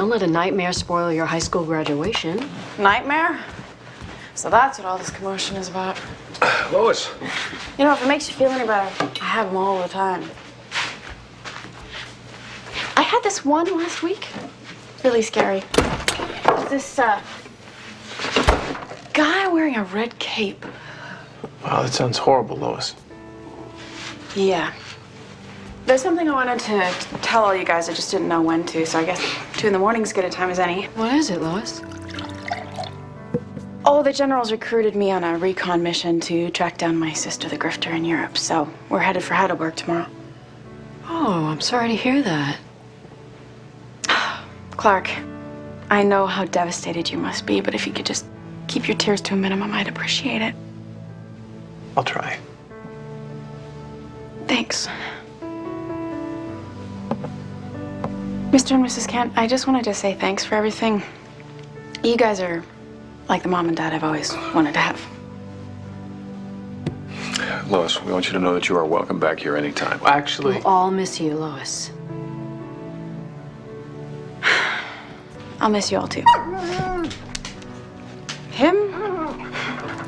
Don't let a nightmare spoil your high school graduation. Nightmare? So that's what all this commotion is about. Lois. You know, if it makes you feel any better, I have them all the time. I had this one last week. Really scary. This, guy wearing a red cape. Wow, that sounds horrible, Lois. Yeah. There's something I wanted to tell all you guys. I just didn't know when to, so I guess 2 in the morning is as good a time as any. What is it, Lois? Oh, the general's recruited me on a recon mission to track down my sister, the grifter, in Europe. So we're headed for Heidelberg tomorrow. Oh, I'm sorry to hear that. Clark, I know how devastated you must be, but if you could just keep your tears to a minimum, I'd appreciate it. I'll try. Thanks. Mr. and Mrs. Kent, I just wanted to say thanks for everything. You guys are like the mom and dad I've always wanted to have. Lois, we want you to know that you are welcome back here anytime. Actually, We'll all miss you, Lois. I'll miss you all too. Him?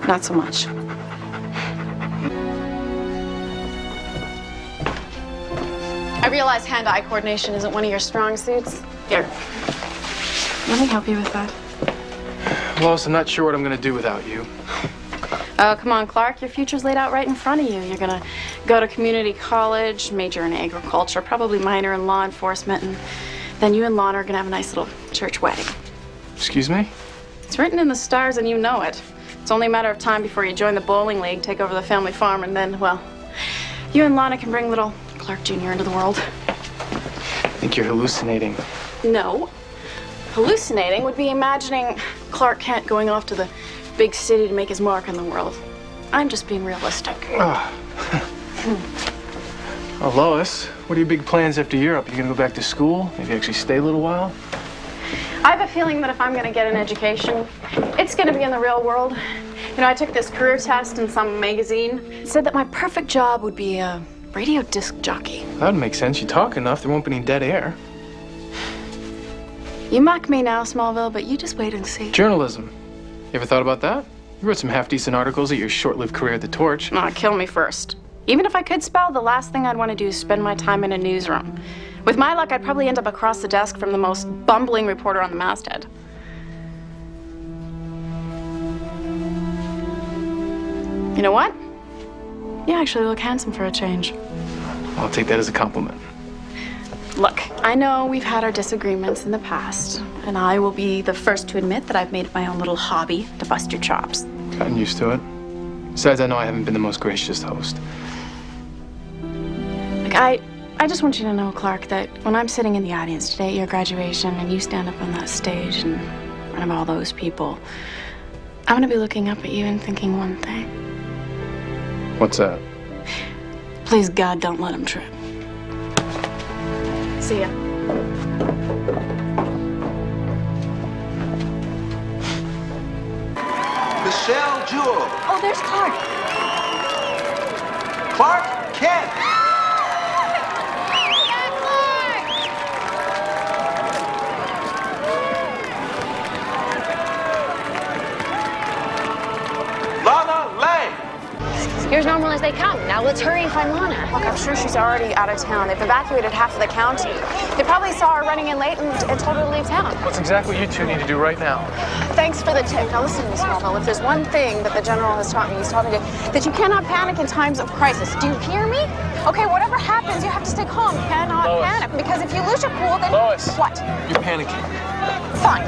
Not so much. I realize hand-eye coordination isn't one of your strong suits. Here. Let me help you with that. Lois, I'm not sure what I'm gonna do without you. Oh, come on, Clark. Your future's laid out right in front of you. You're gonna go to community college, major in agriculture, probably minor in law enforcement, and then you and Lon are gonna have a nice little church wedding. Excuse me? It's written in the stars and you know it. It's only a matter of time before you join the bowling league, take over the family farm, and then, well, you and Lana can bring little Clark Jr. into the world. I think you're hallucinating. No. Hallucinating would be imagining Clark Kent going off to the big city to make his mark on the world. I'm just being realistic. Oh, Lois, what are your big plans after Europe? You gonna go back to school? Maybe actually stay a little while? I have a feeling that if I'm gonna get an education, it's gonna be in the real world. You know, I took this career test in some magazine. It said that my perfect job would be a radio disc jockey. That would make sense. You talk enough, there won't be any dead air. You mock me now, Smallville, but you just wait and see. Journalism. You ever thought about that? You wrote some half-decent articles at your short-lived career at the Torch. Aw, kill me first. Even if I could spell, the last thing I'd want to do is spend my time in a newsroom. With my luck, I'd probably end up across the desk from the most bumbling reporter on the masthead. You know what? You actually look handsome for a change. I'll take that as a compliment. Look, I know we've had our disagreements in the past, and I will be the first to admit that I've made it my own little hobby to bust your chops. Gotten used to it. Besides, I know I haven't been the most gracious host. Like, I just want you to know, Clark, that when I'm sitting in the audience today at your graduation and you stand up on that stage in front of all those people, I'm gonna be looking up at you and thinking one thing. What's that? Please, God, don't let him trip. See ya. Michelle Jewell. Oh, there's Clark. Clark Kent. Lana Lang. You're as normal as they come. Now let's hurry and find Lana. Look, I'm sure she's already out of town. They've evacuated half of the county. They probably saw her running in late and told her to leave town. What's exactly what you two need to do right now? Thanks for the tip. Now listen to me, Smallville. If there's one thing that the general has taught me, he's taught me that you cannot panic in times of crisis. Do you hear me? Okay, whatever happens, you have to stay calm. You cannot Lois. panic, because if you lose your cool, then... Lois. What? You're panicking. Fine.